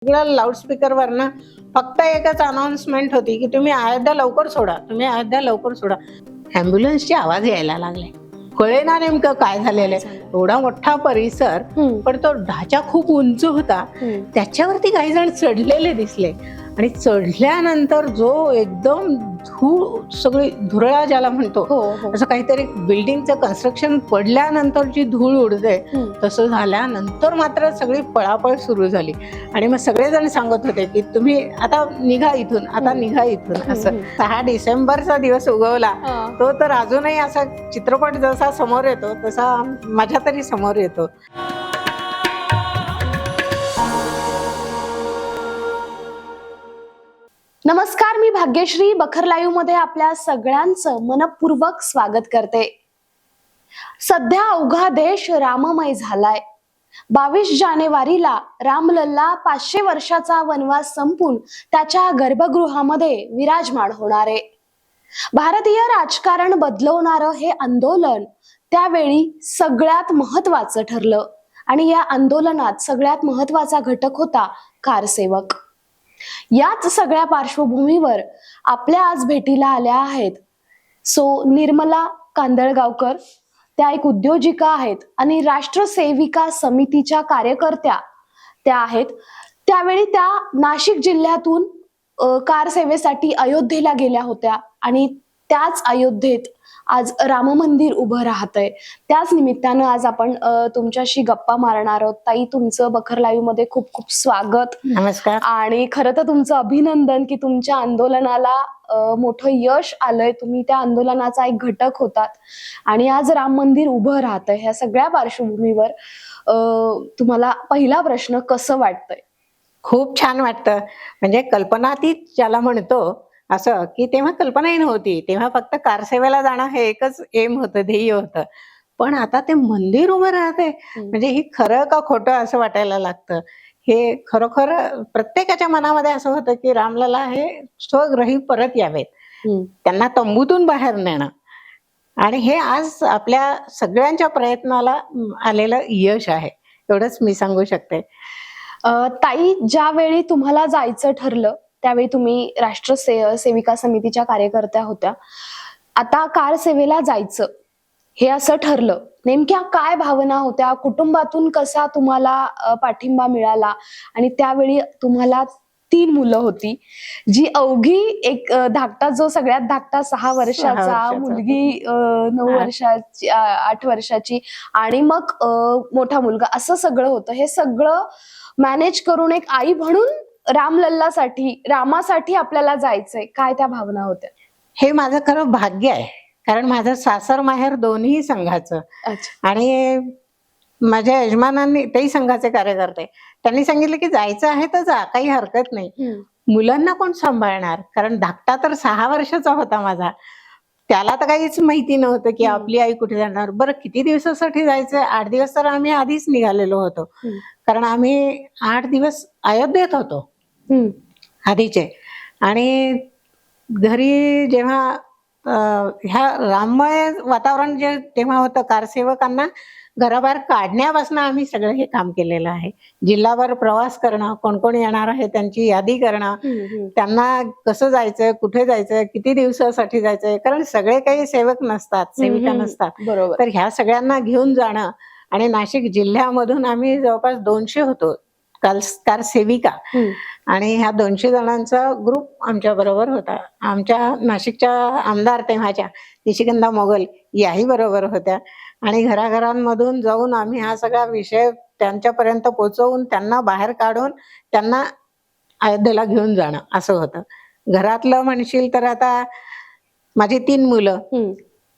सगळ्या लाऊडस्पीकरवर ना फक्त एकच अनाउन्समेंट होती की तुम्ही अयोध्या लवकर सोडा, तुम्ही अयोध्या लवकर सोडा. ॲम्ब्युलन्सचे आवाज यायला लागले. कळेना नेमकं काय झालेलं आहे. एवढा मोठा परिसर, पण तो ढाचा खूप उंच होता. त्याच्यावरती काही जण चढलेले दिसले आणि चढल्यानंतर जो एकदम धूळ, सगळी धुरळा ज्याला म्हणतो, असं काहीतरी बिल्डिंगचं कन्स्ट्रक्शन पडल्यानंतर जी धूळ उडते तसं झाल्यानंतर मात्र सगळी पळापळ सुरू झाली. आणि मग सगळेजण सांगत होते की तुम्ही आता निघा इथून, आता निघा इथून. असं 6 डिसेंबरचा दिवस उगवला तो तर अजूनही असा चित्रपट जसा समोर येतो तसा माझ्या तरी समोर येतो. नमस्कार, मी भाग्यश्री बखर लाईव्ह मध्ये आपल्या सगळ्यांचं मनपूर्वक स्वागत करते. सध्या अवघा देश राममय झालाय. 22 जानेवारीला रामलल्ला 500 वर्षाचा वनवास संपून त्याच्या गर्भगृहामध्ये विराजमान होणार आहे. भारतीय राजकारण बदलवणारं हे आंदोलन त्यावेळी सगळ्यात महत्वाचं ठरलं आणि या आंदोलनात सगळ्यात महत्वाचा घटक होता कारसेवक. याच सगळ्या पार्श्वभूमीवर आपल्या आज भेटीला आल्या आहेत निर्मला कांदळगावकर. त्या एक उद्योजिका आहेत आणि राष्ट्रसेविका समितीच्या कार्यकर्त्या त्या आहेत. त्यावेळी त्या नाशिक जिल्ह्यातून कार सेवेसाठी अयोध्येला गेल्या होत्या आणि त्याच अयोध्येत आज राम मंदिर उभं राहतंय. त्याच निमित्तानं आज आपण तुमच्याशी गप्पा मारणार आहोत. ताई, तुमचं बखर लाईव्ह मध्ये खूप खूप स्वागत. नमस्कार. आणि खरं तर तुमचं अभिनंदन की तुमच्या आंदोलनाला मोठं यश आलंय. तुम्ही त्या आंदोलनाचा एक घटक होतात आणि आज राम मंदिर उभं राहतंय. ह्या सगळ्या पार्श्वभूमीवर तुम्हाला पहिला प्रश्न, कसं वाटतंय? खूप छान वाटतं. म्हणजे कल्पनातीत ज्याला म्हणतो असं, की तेव्हा कल्पनाही नव्हती. तेव्हा फक्त कारसेवेला जाणं हे एकच एम होतं, ध्येय होतं. पण आता ते मंदिर उभं राहते म्हणजे ही खरं का खोटं असं वाटायला लागतं. हे खरोखर प्रत्येकाच्या मनामध्ये असं होतं की रामलला हे स्वगृही परत यावेत, त्यांना तंबूतून बाहेर नेणं. आणि हे आज आपल्या सगळ्यांच्या प्रयत्नाला आलेलं यश आहे, एवढंच मी सांगू शकते. ताई, ज्यावेळी तुम्हाला जायचं ठरलं त्यावेळी तुम्ही सेविका समितीच्या कार्यकर्त्या होत्या. आता कार सेवेला जायचं हे असं ठरलं, नेमक्या काय भावना होत्या? कुटुंबातून कसा तुम्हाला पाठिंबा मिळाला? आणि त्यावेळी तुम्हाला 3 मुलं होती, जी अवघी एक धाकटा, जो सगळ्यात धाकटा 6 वर्षाचा, मुलगी 9 वर्षाची, 8 वर्षाची आणि मग मोठा मुलगा, असं सगळं होतं. हे सगळं मॅनेज करून एक आई म्हणून रामलल्लासाठी, रामासाठी आपल्याला जायचंय. काय त्या भावना होत्या? हे माझं खरं भाग्य आहे, कारण माझं सासर माहेर दोन्ही संघाचं. आणि माझ्या यजमानांनी, तेही संघाचे कार्यकर्ते, त्यांनी सांगितलं की जायचं आहे तर जा, काही हरकत नाही. मुलांना कोण सांभाळणार? कारण धाकटा तर 6 वर्षाचा होता माझा. त्याला तर काहीच माहिती नव्हतं की आपली आई कुठे जाणार. बरं, किती दिवसासाठी जायचं? 8 दिवस तर आम्ही आधीच निघालेलो होतो, कारण आम्ही 8 दिवस अयोध्येत होतो आधीचे. आणि घरी जेव्हा ह्या राममय वातावरण जे तेव्हा होतं, कारसेवकांना घराबाहेर काढण्यापासून आम्ही सगळं हे काम केलेलं आहे. जिल्हाभर प्रवास करणं, कोण कोण येणार आहे त्यांची यादी करणं, त्यांना कसं जायचं, कुठे जायचं, किती दिवसासाठी जायचंय, कारण सगळे काही सेवक नसतात, सेविका नसतात. तर ह्या सगळ्यांना घेऊन जाणं. आणि नाशिक जिल्ह्यामधून आम्ही जवळपास 200 होतो कार सेविका. आणि ह्या 200 जणांचा ग्रुप आमच्या बरोबर होता. आमच्या नाशिकच्या आमदार तेव्हाच्या निशिगंधा मोगल याही बरोबर होत्या. आणि घराघरांमधून जाऊन आम्ही हा सगळा विषय त्यांच्यापर्यंत पोहोचवून, त्यांना बाहेर काढून, त्यांना अयोध्येला घेऊन जाणं असं होतं. घरातलं म्हणशील तर आता माझी 3 मुलं.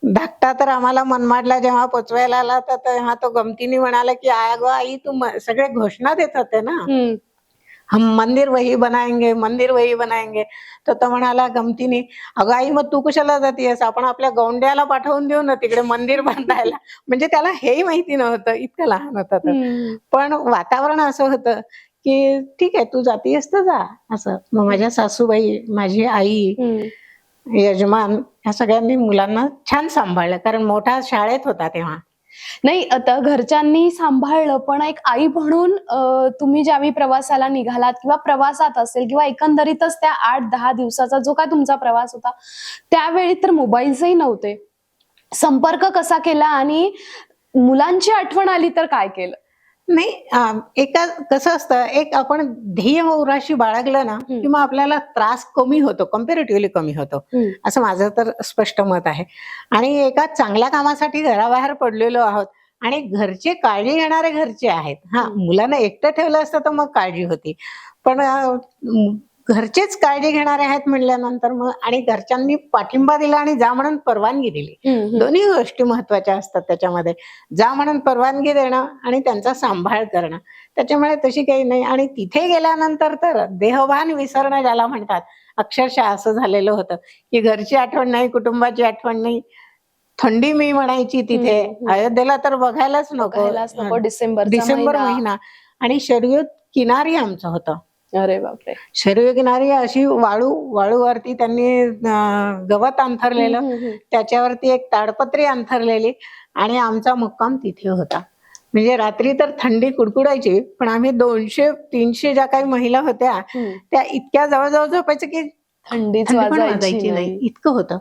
धाकटा तर आम्हाला मनमाडला जेव्हा पोचवायला आला तर तेव्हा तो गमतीने म्हणाला की अगं आई, तू सगळे घोषणा देत होते ना, हम मंदिर वही बनाएंगे, मंदिर वही बनाएंगे. तर तो म्हणाला गमतीने, अगं आई, मग तू कशाला जातीयस? आपण आपल्या गौंड्याला पाठवून देऊ ना तिकडे मंदिर बांधायला. म्हणजे त्याला हेही माहिती नव्हतं, इतकं लहान होता तो. पण वातावरण असं होतं की ठीक आहे, तू जातीयस तर जा, असं. मग माझ्या सासूबाई, माझी आई, यजमान, ह्या सगळ्यांनी मुलांना छान सांभाळलं, कारण मोठा शाळेत होता तेव्हा. नाही, आता घरच्यांनी सांभाळलं, पण एक आई म्हणून तुम्ही ज्यावेळी प्रवासाला निघालात किंवा प्रवासात असेल किंवा एकंदरीतच त्या 8-10 दिवसाचा जो काय तुमचा प्रवास होता, त्यावेळी तर मोबाईल्सही नव्हते. संपर्क कसा केला आणि मुलांची आठवण आली तर काय केलं? नाही, एका कसं असतं, एक आपण ध्येय उराशी बाळगलं ना की मग आपल्याला त्रास कमी होतो, कम्पॅरेटिव्हली कमी होतो, असं माझं तर स्पष्ट मत आहे. आणि एका चांगल्या कामासाठी घराबाहेर पडलेलो आहोत आणि घरचे काळजी घेणारे घरचे आहेत. हा, मुलांना एकटं ठेवलं असतं तर मग काळजी होती, पण घरचेच काळजी घेणारे आहेत म्हणल्यानंतर मग, आणि घरच्यांनी पाठिंबा दिला आणि जा म्हणून परवानगी दिली. दोन्ही गोष्टी महत्वाच्या असतात त्याच्यामध्ये. जा म्हणून परवानगी देणं आणि त्यांचा सांभाळ करणं, त्याच्यामुळे तशी काही नाही. आणि तिथे गेल्यानंतर तर देहभान विसरणं ज्याला म्हणतात, अक्षरशः असं झालेलं होतं की घरची आठवण नाही, कुटुंबाची आठवण नाही. थंडी मी म्हणायची तिथे. अयोध्येला तर बघायलाच नको. डिसेंबर महिना आणि शर्यत किनारी आमचं होतं. अरे बापरे. शरयू किनारी अशी वाळूवरती त्यांनी गवत अंथरलेलं, त्याच्यावरती एक ताडपत्री अंथरलेली आणि आमचा मुक्काम तिथे होता. म्हणजे रात्री तर थंडी कुडकुडायची, पण आम्ही 200-300 ज्या काही महिला होत्या त्या इतक्या जवळजवळ झोपायचं की थंडीच थंडी पण वाजायची वाजायची नाही. नाही, इतकं होतं.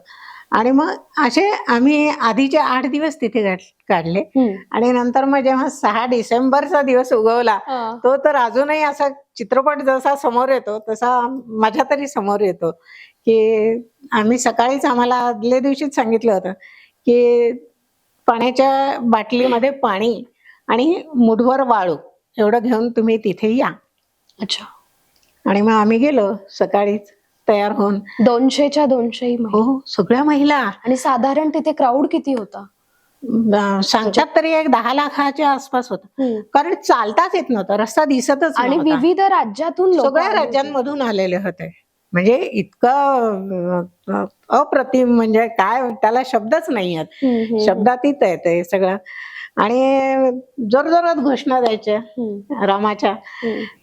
आणि मग असे आम्ही आधीचे 8 दिवस तिथे काढले. आणि नंतर मग जेव्हा 6 डिसेंबरचा दिवस उगवला, तो तर अजूनही असा चित्रपट जसा समोर येतो तसा माझ्या तरी समोर येतो की आम्ही सकाळीच, आम्हाला आदल्या दिवशीच सांगितलं होतं की पाण्याच्या बाटलीमध्ये पाणी आणि मुठभर वाळू एवढं घेऊन तुम्ही तिथे या. अच्छा. आणि मग आम्ही गेलो सकाळीच तयार होऊन. 200च्या 200 हो, सगळ्या महिला. आणि साधारण तिथे क्राऊड किती होता? सांगतात तरी एक 10 लाखाच्या आसपास होता, कारण चालताच येत नव्हतं, रस्ता दिसतच आणि नव्हता. विविध राज्यातून सगळ्या राज्यांमधून आलेले होते. म्हणजे इतकं अप्रतिम, म्हणजे काय त्याला शब्दच नाही आहेत, शब्दातीत आहे ते सगळं. आणि जोर जोरात घोषणा द्यायच्या रामाच्या,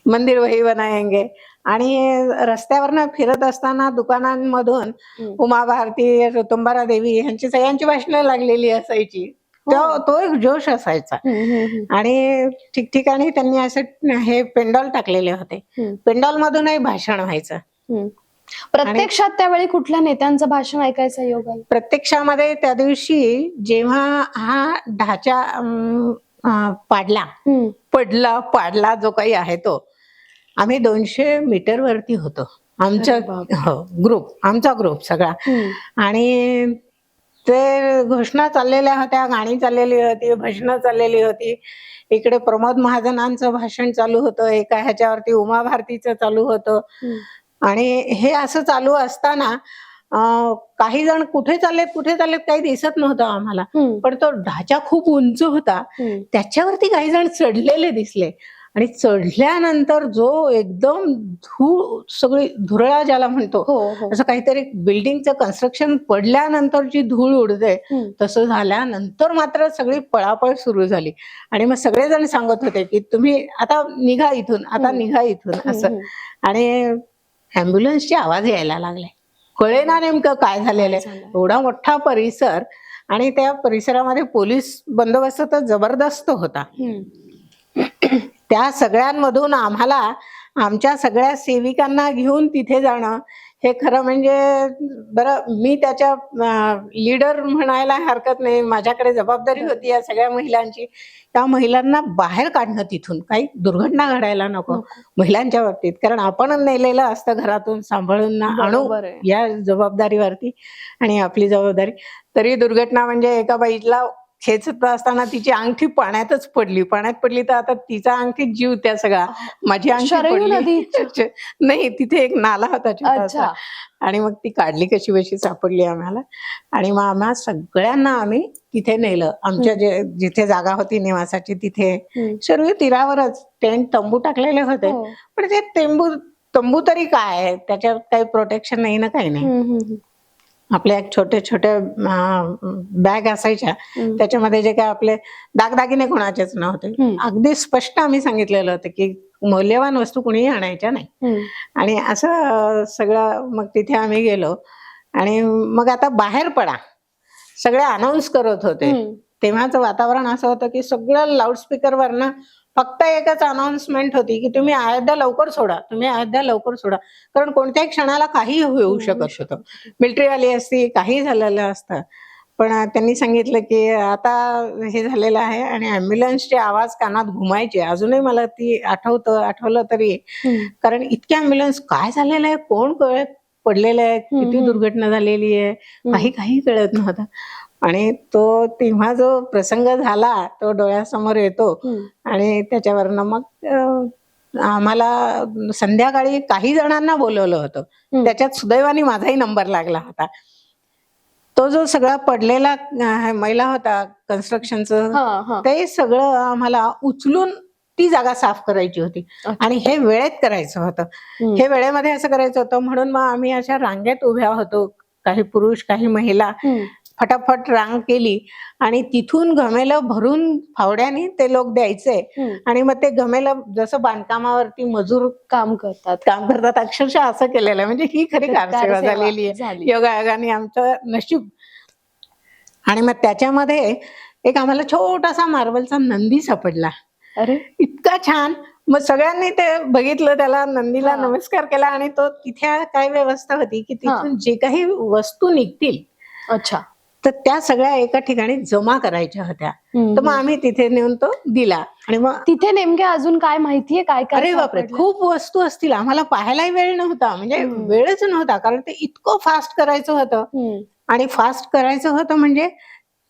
मंदिर वही बनाएंगे. आणि रस्त्यावरनं फिरत असताना दुकानांमधून उमा भारती, ऋतुंबरा देवी यांची सगळ्यांची भाषणं लागलेली असायची. तो एक जोश असायचा. आणि ठिकठिकाणी त्यांनी असं हे पेंडॉल टाकलेले होते, पेंडॉल मधूनही भाषण व्हायचं. प्रत्यक्षात त्यावेळी कुठल्या नेत्यांचं भाषण ऐकायचं योग आलं? प्रत्यक्षामध्ये त्या दिवशी जेव्हा हा ढाचा पाडला जो काही आहे तो, आम्ही 200 मीटर वरती होतो. आमचा ग्रुप सगळा. आणि ते घोषणा चाललेल्या होत्या, गाणी चाललेली होती, भजनं चाललेली होती. इकडे प्रमोद महाजनांचं भाषण चालू होतं, एका ह्याच्यावरती उमा भारतीचं चालू होतं. आणि हे असं चालू असताना काही जण कुठे चाललेत काही दिसत नव्हतं आम्हाला, पण तो ढाचा खूप उंच होता, त्याच्यावरती काही जण चढलेले दिसले. आणि चढल्यानंतर जो एकदम सगळी धुरळा ज्याला म्हणतो, असं काहीतरी बिल्डिंगचं कन्स्ट्रक्शन पडल्यानंतर जी धूळ उडते, तसं झाल्यानंतर मात्र सगळी पळापळ सुरू झाली. आणि मग सगळेजण सांगत होते की तुम्ही आता निघा इथून, आता निघा इथून, असं. आणि ॲम्ब्युलन्सचे आवाज यायला लागले, कळेना नेमकं काय झालेलं आहे. एवढा मोठा परिसर आणि त्या परिसरामध्ये पोलीस बंदोबस्त तर जबरदस्त होता. त्या सगळ्यांमधून आम्हाला आमच्या सगळ्या सेविकांना घेऊन तिथे जाणं, हे खरं म्हणजे, बरं मी त्याच्या लीडर म्हणायला हरकत नाही, माझ्याकडे जबाबदारी होती या सगळ्या महिलांची. त्या महिलांना बाहेर काढणं तिथून, काही दुर्घटना घडायला नको महिलांच्या बाबतीत, कारण आपण नेलेलं असतं घरातून सांभाळून आणू या जबाबदारीवरती, आणि आपली जबाबदारी. तरी दुर्घटना म्हणजे एका बाईला खेचत असताना तिची अंगठी पाण्यात पडली तर आता तिचा अंगठीत जीव त्या सगळा. माझी अंगठी पडली नाही, तिथे एक नाला होता छोटासा, आणि मग ती काढली कशी बशी सापडली आम्हाला. आणि मग आम्हा सगळ्यांना आम्ही तिथे नेलं, आमच्या जिथे जागा होती निवासाची तिथे. सर्व तीरावरच टेंट, तंबू टाकलेले होते, पण ते तंबू तरी काय, त्याच्यात काही प्रोटेक्शन नाही ना, काही नाही. आपल्या एक छोटे बॅग असायच्या, त्याच्यामध्ये जे काय आपले दागदागिने कोणाचेच नव्हते. अगदी स्पष्ट आम्ही सांगितलेलं होतं की मौल्यवान वस्तू कुणीही आणायच्या नाही. आणि असं सगळं. मग तिथे आम्ही गेलो आणि मग आता बाहेर पडा, सगळे अनाऊन्स करत होते तेव्हाचं वातावरण असं होतं की सगळं लाऊडस्पीकरवर ना फक्त एकच अनाउन्समेंट होती की तुम्ही अयोध्या लवकर सोडा, तुम्ही अयोध्या लवकर सोडा. कारण कोणत्याही क्षणाला काही होऊ शकत होतं. मिलिटरीवाली असती, काही झालेलं असतं. पण त्यांनी सांगितलं की आता हे झालेलं आहे आणि ॲम्ब्युलन्सचे आवाज कानात घुमायचे. अजूनही मला ती आठवलं तरी, कारण इतके ॲम्ब्युलन्स काय झालेलं आहे, कोण पडलेलं आहे, किती दुर्घटना झालेली आहे, काही कळत नव्हतं. आणि तो तेव्हा जो प्रसंग झाला तो डोळ्यासमोर येतो आणि त्याच्यावरनं मग आम्हाला संध्याकाळी काही जणांना बोलवलं होतं. त्याच्यात सुदैवाने माझाही नंबर लागला होता. तो जो सगळा पडलेला मैला होता कन्स्ट्रक्शनचं, ते सगळं आम्हाला उचलून ती जागा साफ करायची होती आणि हे वेळेत करायचं होतं. हे वेळेमध्ये असं करायचं होतं म्हणून मग आम्ही अशा रांगेत उभ्या होतो, काही पुरुष काही महिला. फटाफट रांग केली आणि तिथून घमेलं भरून फावड्याने ते लोक द्यायचे आणि मग ते घमेलं जसं बांधकामावरती मजूर काम करतात अक्षरशः असं केलेलं आहे. म्हणजे ही खरी कारसेवा झालेली आहे योगायोगाने आमचं नशीब. आणि मग त्याच्यामध्ये एक आम्हाला छोटासा मार्बलचा नंदी सापडला. अरे इतका छान. मग सगळ्यांनी ते बघितलं, त्याला नंदीला नमस्कार केला आणि तो तिथे काय व्यवस्था होती की तिथून जे काही वस्तू निघतील अच्छा तर त्या सगळ्या एका ठिकाणी जमा करायच्या होत्या. तर मग आम्ही तिथे नेऊन तो दिला. आणि मग तिथे नेमक्या अजून काय माहितीये काय काय? अरे बापरे, खूप वस्तू असतील. आम्हाला पाहायलाही वेळ नव्हता, म्हणजे वेळच नव्हता, कारण ते इतकं फास्ट करायचं होतं. आणि फास्ट करायचं होतं म्हणजे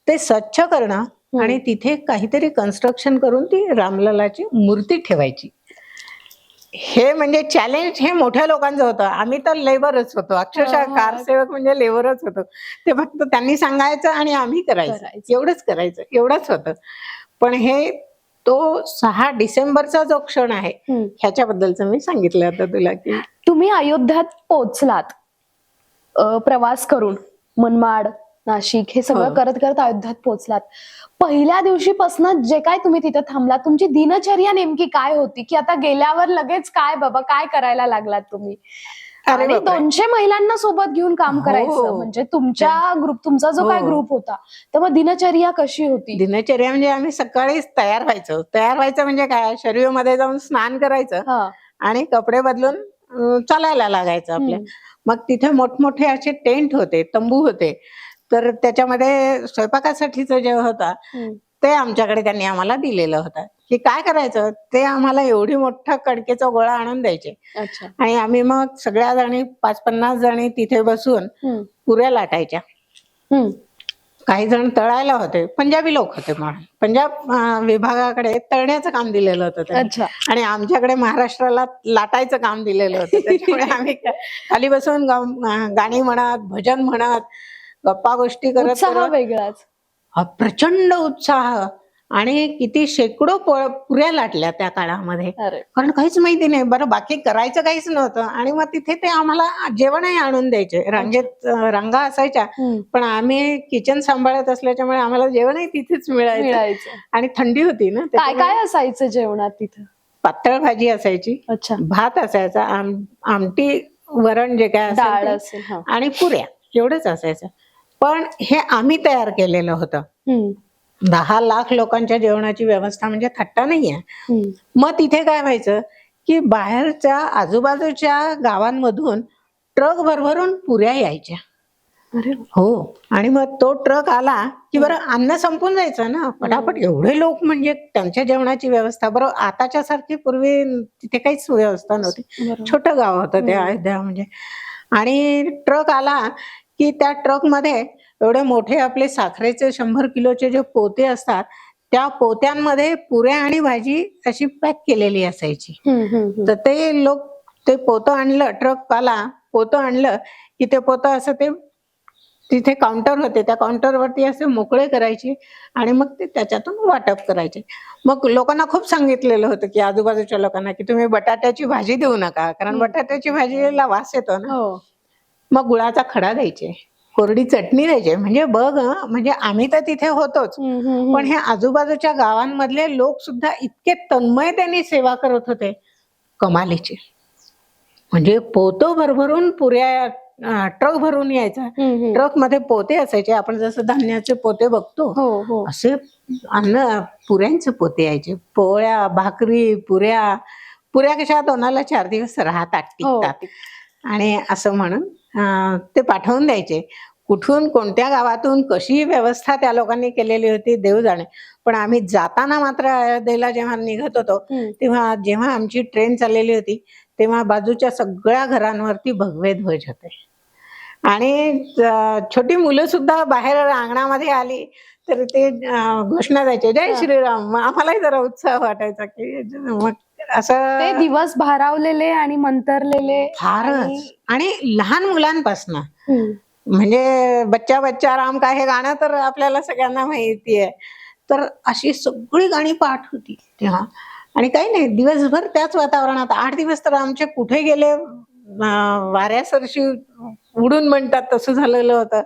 ते स्वच्छ करणं आणि तिथे काहीतरी कन्स्ट्रक्शन करून ती रामललाची मूर्ती ठेवायची. हे म्हणजे चॅलेंज हे मोठ्या लोकांचं होतं. आम्ही तर लेबरच होतो, अक्षरशः कारसेवक म्हणजे लेबरच होतो. ते फक्त त्यांनी सांगायचं आणि आम्ही करायचं, एवढंच होतं. पण हे तो 6 डिसेंबरचा जो क्षण आहे ह्याच्याबद्दलचं मी सांगितलं होतं तुला की तुम्ही अयोध्यात पोहोचलात प्रवास करून, मनमाड नाशिक हे सगळं करत करत अयोध्यात पोहोचलात. पहिल्या दिवशीपासून जे काय तुम्ही तिथे थांबलात, तुमची दिनचर्या नेमकी काय होती? की आता गेल्यावर लगेच काय बाबा काय करायला लागलात तुम्ही? आणि 200 महिलांना सोबत घेऊन काम करायचं म्हणजे तुमचा जो काय ग्रुप होता, तर मग दिनचर्या कशी होती? दिनचर्या म्हणजे आम्ही सकाळीच तयार व्हायचं म्हणजे काय, शरीरामध्ये जाऊन स्नान करायचं आणि कपडे बदलून चालायला लागायचं आपल्या. मग तिथे मोठमोठे असे टेंट होते, तंबू होते. तर त्याच्यामध्ये स्वयंपाकासाठीचं जे होतं ते आमच्याकडे त्यांनी आम्हाला दिलेलं होतं की काय करायचं ते आम्हाला एवढी मोठा कणकेचा गोळा आणून द्यायचे. आणि आम्ही मग सगळ्या जणी 5-50 जणी तिथे बसून पुऱ्या लाटायच्या. काही जण तळायला होते, पंजाबी लोक होते. म्हणून पंजाब विभागाकडे तळण्याचं काम दिलेलं होतं आणि आमच्याकडे महाराष्ट्राला लाटायचं काम दिलेलं होतं. त्याच्यामुळे आम्ही खाली बसून गाणी म्हणत, भजन म्हणत, गप्पा गोष्टी करत वेगळाच प्रचंड उत्साह. आणि किती शेकडो पुऱ्या लाटल्या त्या काळामध्ये, कारण काहीच माहिती नाही, बरं बाकी करायचं काहीच नव्हतं. आणि मग तिथे ते आम्हाला जेवणही आणून द्यायचे. रांगेत रांगा असायच्या, पण आम्ही किचन सांभाळत असल्याच्यामुळे आम्हाला जेवणही तिथेच मिळायचं. आणि थंडी होती ना. काय काय असायचं जेवणात तिथं? पातळ भाजी असायची, भात असायचा, आमटी वरण जे काय असेल आणि पुऱ्या, एवढंच असायचं. पण हे आम्ही तयार केलेलं होतं. 10 लाख लोकांच्या जेवणाची व्यवस्था म्हणजे थट्टा नाहीये. मग तिथे काय व्हायचं की बाहेरच्या आजूबाजूच्या गावांमधून ट्रक भरभरून पुऱ्या यायच्या. हो. आणि मग तो ट्रक आला की बरं अन्न संपून जायचं ना पटापट. एवढे लोक म्हणजे त्यांच्या जेवणाची व्यवस्था. बरं आताच्या सारखी पूर्वी तिथे काहीच व्यवस्था नव्हती, छोटं गाव होतं ते अयोध्या म्हणजे. आणि ट्रक आला की त्या ट्रकमध्ये एवढे मोठे आपले साखरेचे 100 किलोचे जे पोते असतात, त्या पोत्यांमध्ये पुऱ्या आणि भाजी अशी पॅक केलेली असायची. तर ते लोक ते पोतं आणलं, ट्रक आला, पोतं आणलं की ते पोतं असं ते तिथे काउंटर होते, त्या काउंटरवरती असे मोकळे करायचे आणि मग ते त्याच्यातून वाटप करायचे. मग लोकांना खूप सांगितलेलं होतं की आजूबाजूच्या लोकांना की तुम्ही बटाट्याची भाजी देऊ नका, कारण बटाट्याची भाजीला वास येतो ना. मग गुळाचा खडा द्यायचे, कोरडी चटणी द्यायचे. म्हणजे बघ, म्हणजे आम्ही तर तिथे होतोच, पण हे आजूबाजूच्या गावांमधले लोक सुद्धा इतके तन्मयतेने सेवा करत होते, कमालीचे. म्हणजे पोतं भरभरून पुऱ्या ट्रक भरून यायचा. ट्रक मध्ये पोते असायचे, आपण जसं धान्याचे पोते बघतो हो हो असे अन्न पुऱ्यांचे पोते यायचे. पोळ्या, भाकरी, पुऱ्या. पुऱ्या कशा 2ला 4 दिवस राहतात, हो. टिकतात. आणि असं म्हणून ते पाठवून द्यायचे. कुठून कोणत्या गावातून कशी व्यवस्था त्या लोकांनी केलेली होती देव जाणे. पण आम्ही जाताना मात्र अयोध्येला जेव्हा निघत होतो तेव्हा जेव्हा आमची ट्रेन चाललेली होती तेव्हा बाजूच्या सगळ्या घरांवरती भगवे ध्वज होते. आणि छोटी मुलं सुद्धा बाहेर अंगणामध्ये आली तर ते घोषणा द्यायचे, जय श्रीराम. मग आम्हालाही जरा उत्साह वाटायचा की मग असं ते दिवस भारावलेले आणि मंतरलेले फारच. आणि लहान मुलांपासून म्हणजे बच्चा बच्चा राम का हे गाणं तर आपल्याला सगळ्यांना माहिती आहे. तर अशी सगळी गाणी पाठ होती तेव्हा. आणि काही नाही, दिवसभर त्याच वातावरणात 8 दिवस तर आमचे कुठे गेले वाऱ्यासरशी उडून म्हणतात तसं झालेलं होतं.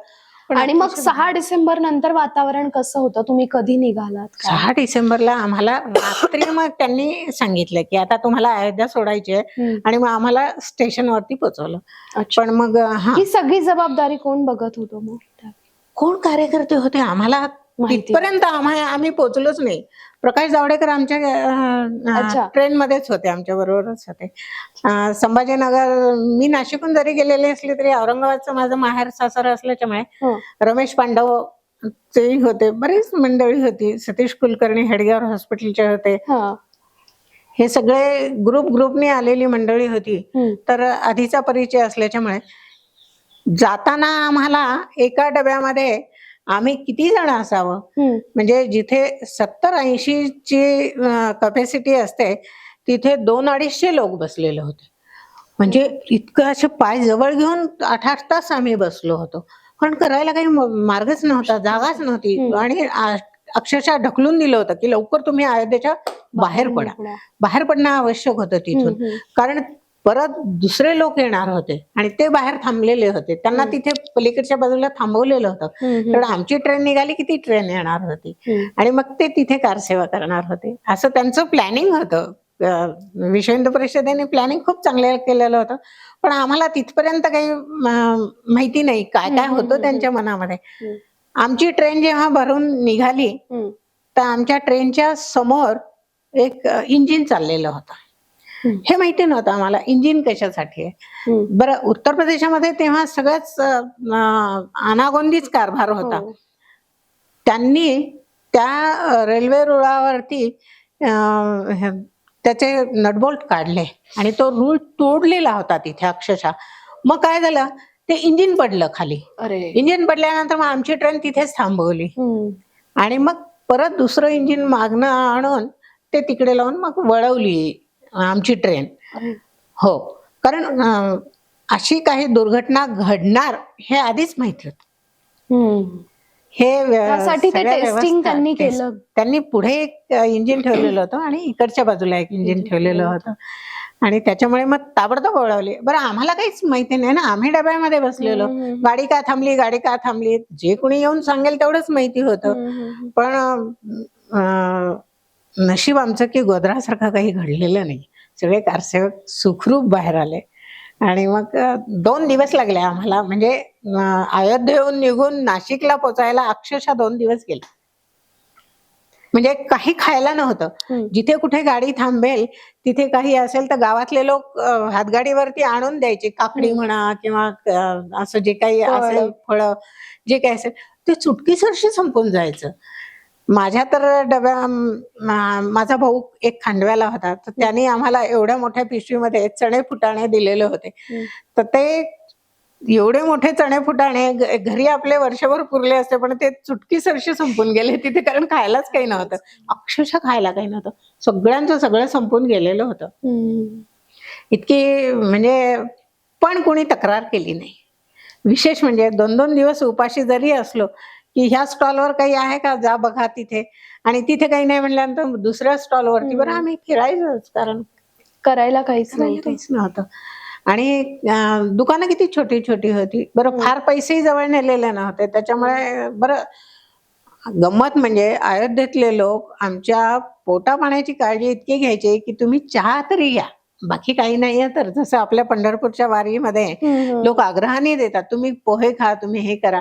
पण आणि मग 6 डिसेंबर नंतर वातावरण कसं होतं? तुम्ही कधी निघालात? 6 डिसेंबरला आम्हाला रात्री मग त्यांनी सांगितलं की आता तुम्हाला अयोध्या सोडायची आहे. आणि मग आम्हाला स्टेशनवरती पोहोचवलं. पण मग ही सगळी जबाबदारी कोण बघत होतो मग? कोण कार्यकर्ते होते आम्हाला तिथपर्यंत आम्ही पोहोचलोच नाही. प्रकाश जावडेकर आमच्या ट्रेन मध्येच होते, आमच्या बरोबरच होते. संभाजीनगर, मी नाशिकहून जरी गेलेले असले तरी औरंगाबादचं माझं माहेर सासर असल्याच्यामुळे रमेश पांडव तेही होते, बरीच मंडळी होती. सतीश कुलकर्णी हेडगेवार हॉस्पिटलचे होते. हे सगळे ग्रुपने आलेली मंडळी होती. तर आधीचा परिचय असल्याच्यामुळे जाताना आम्हाला एका डब्यामध्ये आम्ही किती जण असावं, म्हणजे जिथे 70-80 ची कॅपॅसिटी असते तिथे 200-250 लोक बसलेले होते. म्हणजे इतकं असे पाय जवळ घेऊन 8-8 तास आम्ही बसलो होतो. कारण करायला काही मार्गच नव्हता, जागाच नव्हती. आणि अक्षरशः ढकलून दिलं होतं की लवकर तुम्ही अयोध्येच्या बाहेर पडा. बाहेर पडणं आवश्यक होतं तिथून, कारण परत दुसरे लोक येणार होते आणि ते बाहेर थांबलेले होते. त्यांना तिथे पलीकडच्या बाजूला थांबवलेलं होतं. कारण आमची ट्रेन निघाली की ती ट्रेन येणार होती आणि मग ते तिथे कारसेवा करणार होते. असं त्यांचं प्लॅनिंग होतं. विश्व हिंदू परिषदेने प्लॅनिंग खूप चांगलं केलेलं होतं. पण आम्हाला तिथपर्यंत काही माहिती नाही काय काय होतं त्यांच्या मनामध्ये. आमची ट्रेन जेव्हा भरून निघाली तर आमच्या ट्रेनच्या समोर एक इंजिन चाललेलं होतं. हे माहिती नव्हतं आम्हाला इंजिन कशासाठी आहे. बरं, उत्तर प्रदेशामध्ये तेव्हा सगळ्याच अनागोंदीच कारभार होता. त्यांनी त्या रेल्वे रुळावरती त्याचे नटबोल्ट काढले आणि तो रूळ तोडलेला होता तिथे अक्षरशः. मग काय झालं, ते इंजिन पडलं खाली. इंजिन पडल्यानंतर मग आमची ट्रेन तिथेच थांबवली आणि मग परत दुसरं इंजिन मागणं आणून ते तिकडे लावून मग वळवली आमची ट्रेन. हो, कारण अशी काही दुर्घटना घडणार हे आधीच माहिती होतं. हे टेस्टिंग त्यांनी केलं. त्यांनी पुढे एक इंजिन ठेवलेलं होतं आणि इकडच्या बाजूला एक इंजिन ठेवलेलं होतं आणि त्याच्यामुळे मग ताबडतोब वळवली. बरं, आम्हाला काहीच माहिती नाही ना, आम्ही डब्यामध्ये बसलेलो. गाडी का थांबली, गाडी का थांबली, जे कोणी येऊन सांगेल तेवढंच माहिती होतं. पण नशीब आमचं की गोंधळासारखं काही घडलेलं नाही. सगळे कारसेवक सुखरूप बाहेर आले आणि मग 2 दिवस लागले आम्हाला. म्हणजे अयोध्येहून निघून नाशिकला पोचायला अक्षरशः 2 दिवस गेले. म्हणजे काही खायला नव्हतं. जिथे कुठे गाडी थांबेल तिथे काही असेल तर गावातले लोक हातगाडीवरती आणून द्यायचे. काकडी म्हणा किंवा असं जे काही असेल, फळं जे काही असेल ते चुटकीसरशी संपून जायचं. माझ्या तर माझा भाऊ एक खांडव्याला होता, तर त्याने आम्हाला एवढ्या मोठ्या पिशवीमध्ये चणे फुटाणे दिलेले होते. तर ते एवढे मोठे चणे फुटाणे घरी आपले वर्षभर पुरले असते, पण ते चुटकीसरशी संपून गेले तिथे, कारण खायलाच काही नव्हतं. अक्षरशः खायला काही नव्हतं. सगळ्यांचं सगळं संपून गेलेलं होतं. इतकी म्हणजे पण कोणी तक्रार केली नाही. विशेष म्हणजे 2-2 दिवस उपाशी जरी असलो की ह्या स्टॉलवर काही आहे का, जा बघा तिथे. आणि तिथे काही नाही म्हणल्यानंतर दुसऱ्या स्टॉलवरती बरं आम्ही फिरायचोच, कारण करायला काहीच नव्हतं. आणि दुकानं किती छोटी छोटी होती. बरं, फार पैसेही जवळ नेलेले नव्हते, त्याच्यामुळे बरं गंमत म्हणजे अयोध्येतले लोक आमच्या पोटा पाण्याची काळजी इतकी घ्यायची की तुम्ही चहा तरी घ्या, बाकी काही नाहीये तर जसं आपल्या पंढरपूरच्या वारीमध्ये लोक आग्रहाने देतात, तुम्ही पोहे खा, तुम्ही हे करा.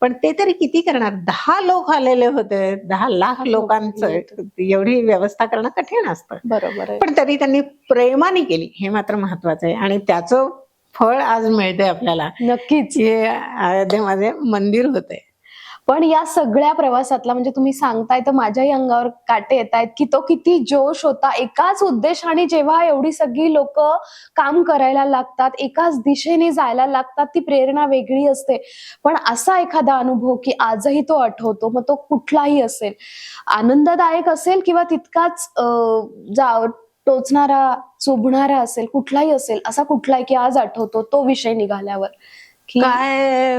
पण ते तरी किती करणार? 10 लोक आलेले होते, 10 लाख लोकांचं एवढी व्यवस्था करणं कठीण असतं. बरोबर आहे. पण तरी त्यांनी प्रेमाने केली, हे मात्र महत्वाचं आहे. आणि त्याचं फळ आज मिळतंय आपल्याला. नक्कीच. हे अयोध्येमध्ये मंदिर होते. पण या सगळ्या प्रवासातला म्हणजे तुम्ही सांगताय तर माझ्याही अंगावर काटे येत आहेत की तो किती जोश होता. एकाच उद्देशाने जेव्हा एवढी सगळी लोक काम करायला लागतात, एकाच दिशेने जायला लागतात, ती प्रेरणा वेगळी असते. पण असा एखादा अनुभव की आजही तो आठवतो, मग तो कुठलाही असेल, आनंददायक असेल किंवा तितकाच टोचणारा, चुभणारा असेल, कुठलाही असेल, असा कुठलाही की आज आठवतो तो विषय निघाल्यावर की काय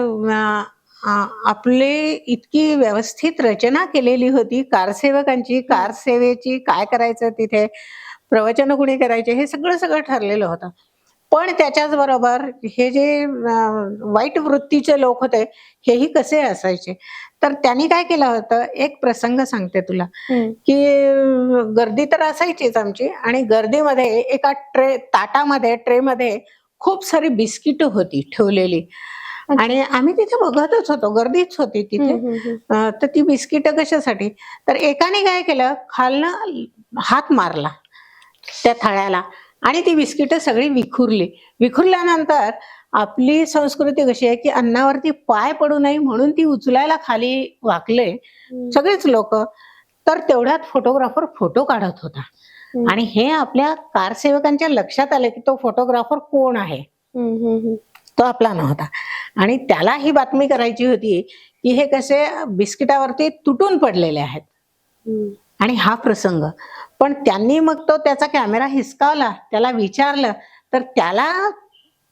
आपली इतकी व्यवस्थित रचना केलेली होती कारसेवकांची, कारसेवेची, काय करायचं तिथे, प्रवचन कुणी करायचे, हे सगळं सगळं ठरलेलं होतं. पण त्याच्याच बरोबर हे जे वाईट वृत्तीचे लोक होते, हेही कसे असायचे. तर त्यांनी काय केलं होतं, एक प्रसंग सांगते तुला, की गर्दी तर असायचीच आमची, आणि गर्दीमध्ये एका ताटामध्ये, ट्रेमध्ये खूप सारी बिस्किट होती ठेवलेली. आणि आम्ही तिथे बघतच होतो, गर्दीच होती तिथे. तर ती बिस्किट कशासाठी, तर एकाने काय केलं, खालनं हात मारला त्या थाळ्याला आणि ती बिस्किट सगळी विखुरली. विखुरल्यानंतर आपली संस्कृती कशी आहे की अन्नावरती पाय पडू नये म्हणून ती उचलायला खाली वाकले सगळेच लोक. तर तेवढ्यात फोटोग्राफर फोटो काढत होता आणि हे आपल्या कारसेवकांच्या लक्षात आले की तो फोटोग्राफर कोण आहे. तो आपला नव्हता आणि त्याला ही बातमी करायची होती की हे कसे बिस्किटावरती तुटून पडलेले आहेत आणि हा प्रसंग. पण त्यांनी मग तो त्याचा कॅमेरा हिसकावला, त्याला विचारलं, तर त्याला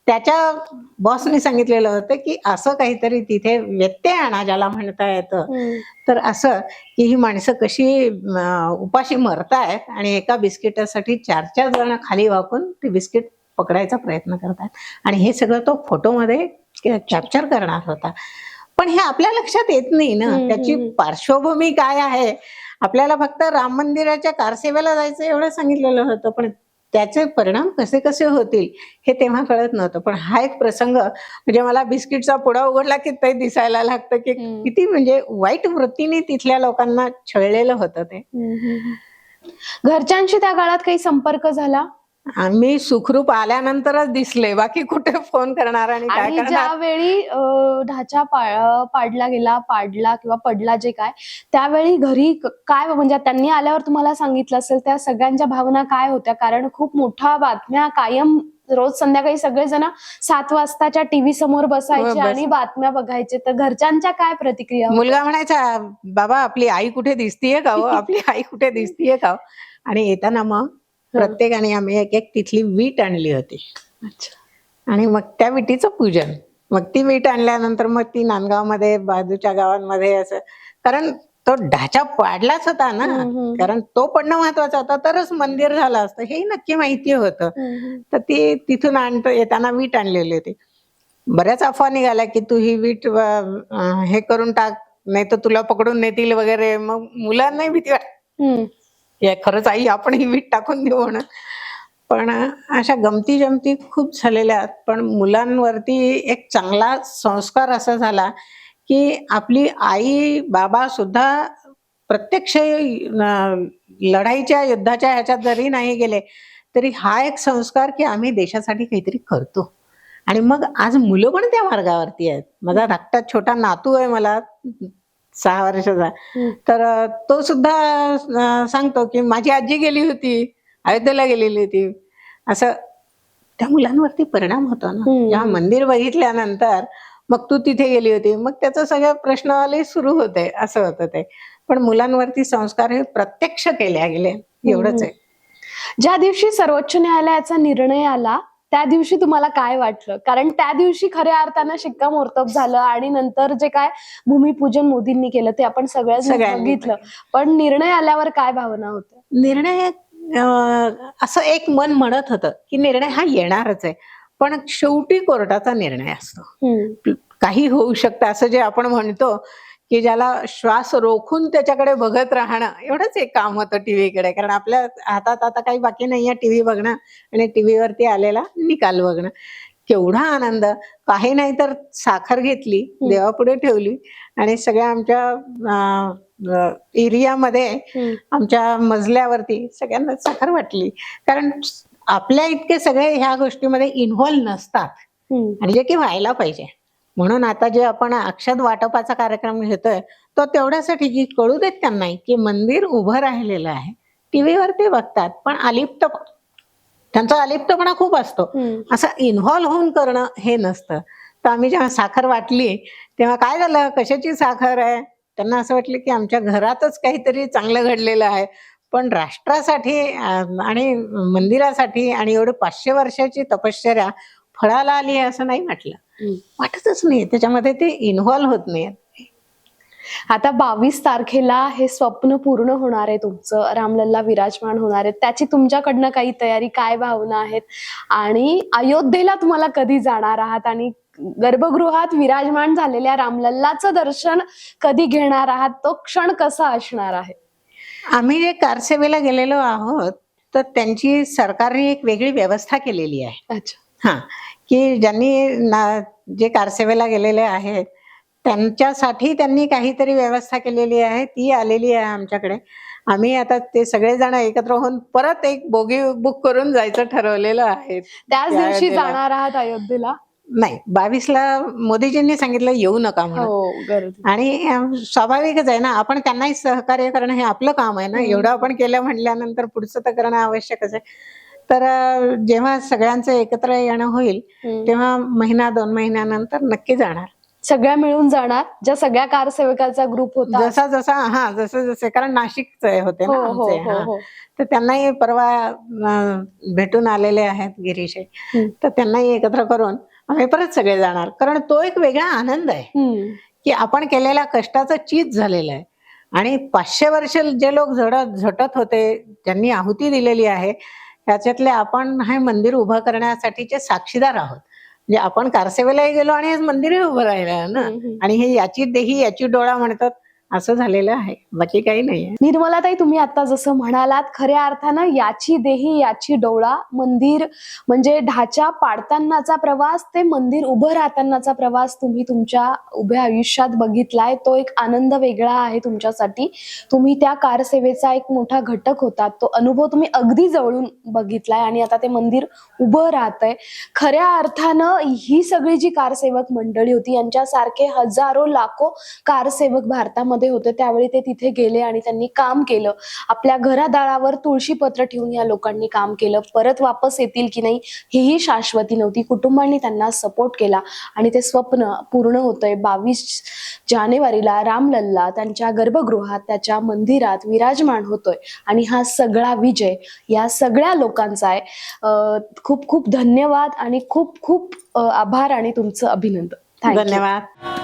त्याच्या बॉसने सांगितलेलं होतं की असं काहीतरी तिथे व्यत्यय आणा, ज्याला म्हणता येतं. तर असं की ही माणसं कशी उपाशी मरतायत आणि एका बिस्किटासाठी 4-4 जण खाली वाकून ते बिस्किट पकडायचा प्रयत्न करतात, आणि हे सगळं तो फोटोमध्ये कॅप्चर करणार होता. पण हे आपल्या लक्षात येत नाही ना, त्याची पार्श्वभूमी काय आहे. आपल्याला फक्त राम मंदिराच्या कारसेवेला जायचं एवढं सांगितलेलं होतं, पण त्याचे परिणाम कसे कसे होतील हे तेव्हा कळत नव्हतं. पण हा एक प्रसंग म्हणजे मला बिस्किटचा पुडा उघडला की ते दिसायला लागतं की किती म्हणजे वाईट वृत्तीने तिथल्या लोकांना छळलेलं होतं ते. घरच्यांशी त्या काळात काही संपर्क झाला? आम्ही सुखरूप आल्यानंतरच दिसले, बाकी कुठे फोन करणार आणि काय आणि करणार. ज्यावेळी ढाचा पाडला किंवा पडला जे काय, त्यावेळी घरी काय म्हणजे त्यांनी आल्यावर तुम्हाला सांगितलं असेल, त्या सगळ्यांच्या भावना काय होत्या? कारण खूप मोठ्या बातम्या कायम रोज संध्याकाळी सगळेजण 7 वाजताच्या टीव्ही समोर बसायचे आणि बातम्या बघायचे. तर घरच्यांच्या काय प्रतिक्रिया होत्या? मुलगा म्हणायचा, बाबा आपली आई कुठे दिसतीये का हो, आपली आई कुठे दिसतीये का हो. आणि येताना मग प्रत्येकाने आम्ही एक एक तिथली वीट आणली होती. अच्छा. आणि मग त्या विटीचं पूजन. मग ती वीट आणल्यानंतर मग ती नांदगावमध्ये, बाजूच्या गावांमध्ये असं, कारण तो ढाचा पाडलाच होता ना, कारण तो पडणं महत्वाचा होता, तरच मंदिर झालं असतं हे नक्की माहिती होतं. तर ती तिथून येताना वीट आणलेली होती. बऱ्याच अफवा निघाल्या की तू ही वीट हे करून टाक, नाही तर तुला पकडून नेतील वगैरे. मग मुलांनाही भीती वाटते, खरंच आई आपण ही वीट टाकून देऊ म्हणून. पण अशा गमती जमती खूप झालेल्या. पण मुलांवरती एक चांगला संस्कार असा झाला की आपली आई बाबा सुद्धा प्रत्यक्ष लढाईच्या युद्धाच्या ह्याच्यात जरी नाही गेले तरी हा एक संस्कार की आम्ही देशासाठी काहीतरी करतो. आणि मग आज मुलं पण त्या मार्गावरती आहेत. माझा धाकटा छोटा नातू आहे मला 6 वर्षाचा, तर तो सुद्धा सांगतो की माझी आजी गेली होती, अयोध्येला गेलेली होती. असं त्या मुलांवरती परिणाम होतो ना. जेव्हा मंदिर बघितल्यानंतर मग तू तिथे गेली होती, मग त्याचं सगळं प्रश्नावली सुरू होते, असं होतं ते. पण मुलांवरती संस्कार हे प्रत्यक्ष केले गेले, एवढंच आहे. ज्या दिवशी सर्वोच्च न्यायालयाचा निर्णय आला त्या दिवशी तुम्हाला काय वाटलं? कारण त्या दिवशी खऱ्या अर्थानं शिक्कामोर्तब झालं आणि नंतर जे काय भूमिपूजन मोदींनी केलं ते आपण सगळ्यांनी बघितलं. पण निर्णय आल्यावर काय भावना होत्या? निर्णय असं एक मन म्हणत होतं की निर्णय हा येणारच आहे, पण शेवटी कोर्टाचा निर्णय असतो. काही होऊ शकतं, असं जे आपण म्हणतो की ज्याला श्वास रोखून त्याच्याकडे बघत राहणं एवढंच एक काम होतं टीव्हीकडे. कारण आपल्या हातात आता काही बाकी नाहीये टीव्ही बघणं आणि टीव्हीवरती आलेला निकाल बघणं. केवढा आनंद. काही नाही तर साखर घेतली, देवापुढे ठेवली आणि सगळ्या आमच्या एरियामध्ये आमच्या मजल्यावरती सगळ्यांना साखर वाटली. कारण आपल्या इतके सगळे ह्या गोष्टीमध्ये इन्व्हॉल्व नसतात आणि जे की व्हायला पाहिजे. म्हणून आता जे आपण अक्षत वाटपाचा कार्यक्रम घेतोय तो तेवढ्यासाठी की कळू देत त्यांना की मंदिर उभं राहिलेलं आहे. टीव्हीवर ते बघतात पण त्यांचा अलिप्तपणा खूप असतो. असं इन्व्हॉल्व होऊन करणं हे नसतं. तर आम्ही जेव्हा साखर वाटली तेव्हा काय झालं, कशाची साखर आहे, त्यांना असं वाटलं की आमच्या घरातच काहीतरी चांगलं घडलेलं आहे. पण राष्ट्रासाठी आणि मंदिरासाठी आणि एवढे 500 वर्षाची तपश्चर्या फळाला आली आहे असं नाही वाटलं. वाटतच नाही, त्याच्यामध्ये ते इन्व्हॉल्व होत नाही. आता 22 तारखेला हे स्वप्न पूर्ण होणार आहे, तुमचं रामलल्ला विराजमान होणार आहे. त्याची तुमच्याकडनं काही तयारी, काय भावना आहेत आणि अयोध्येला तुम्हाला कधी जाणार आहात आणि गर्भगृहात विराजमान झालेल्या रामलल्लाचं दर्शन कधी घेणार आहात, तो क्षण कसा असणार आहे? आम्ही जे कारसेवेला गेलेलो आहोत तर त्यांची सरकारने एक वेगळी व्यवस्था केलेली आहे. अच्छा. की जे कारसेवेला गेलेले आहेत त्यांच्यासाठी त्यांनी काहीतरी व्यवस्था केलेली आहे, ती आलेली आहे आमच्याकडे. आम्ही आता ते सगळेजण एकत्र होऊन परत एक बोगी बुक करून जायचं ठरवलेलं आहे. त्याच दिवशी जाणार आहात अयोध्येला? नाही, 22ला मोदीजींनी सांगितलं येऊ नका म्हणून. आणि स्वाभाविकच आहे ना, आपण त्यांनाही सहकार्य करणं हे आपलं काम आहे ना. एवढं आपण केलं म्हटल्यानंतर पुढचं तर करणं आवश्यकच आहे. तर जेव्हा सगळ्यांचं एकत्र येणं होईल तेव्हा 1-2 महिन्यानंतर नक्की जाणार. सगळ्या मिळून जाणार, ज्या सगळ्या कारसेवकाचा ग्रुप होता जसे कारण नाशिकचे होते ना आमचे. तर त्यांनाही परवा भेटून आलेले आहेत गिरीश, तर त्यांनाही एकत्र करून आम्ही परत सगळे जाणार. कारण तो एक वेगळा आनंद आहे की आपण केलेल्या कष्टाचं चीज झालेलं आहे. आणि 500 वर्ष जे लोक झटत होते, ज्यांनी आहुती दिलेली आहे, त्याच्यातले आपण हे मंदिर उभं करण्यासाठीचे साक्षीदार आहोत. म्हणजे आपण कारसेवेलाही गेलो आणि मंदिरही उभं राहिलं ना. आणि हे याची देही याची डोळा म्हणतात, असं झालेलं आहे, बाकी काही नाही. निर्मलाताई, तुम्ही आता जसं म्हणालात, खऱ्या अर्थानं याची देही याची डोळा, मंदिर म्हणजे ढाचा पाडतानाचा प्रवास ते मंदिर उभं राहतानाचा प्रवास तुम्ही तुमच्या उभ्या आयुष्यात बघितलाय. तो एक आनंद वेगळा आहे तुमच्यासाठी. तुम्ही त्या कारसेवेचा एक मोठा घटक होतात, तो अनुभव तुम्ही अगदी जवळून बघितलाय आणि आता ते मंदिर उभं राहतंय. खऱ्या अर्थानं ही सगळी जी कारसेवक मंडळी होती, यांच्यासारखे हजारो लाखो कारसेवक भारतामध्ये होते, त्यावेळी ते तिथे गेले आणि त्यांनी काम केलं. आपल्या घरादारावर तुळशी पत्र ठेवून या लोकांनी काम केलं. परत वापस येतील की नाही हेही शाश्वती नव्हती. कुटुंबांनी त्यांना सपोर्ट केला आणि ते स्वप्न पूर्ण होतंय. 22 जानेवारीला रामलल्ला त्यांच्या गर्भगृहात, त्याच्या मंदिरात विराजमान होतोय आणि हा सगळा विजय या सगळ्या लोकांचा आहे. खूप खूप धन्यवाद आणि खूप खूप आभार आणि तुमचं अभिनंदन. धन्यवाद.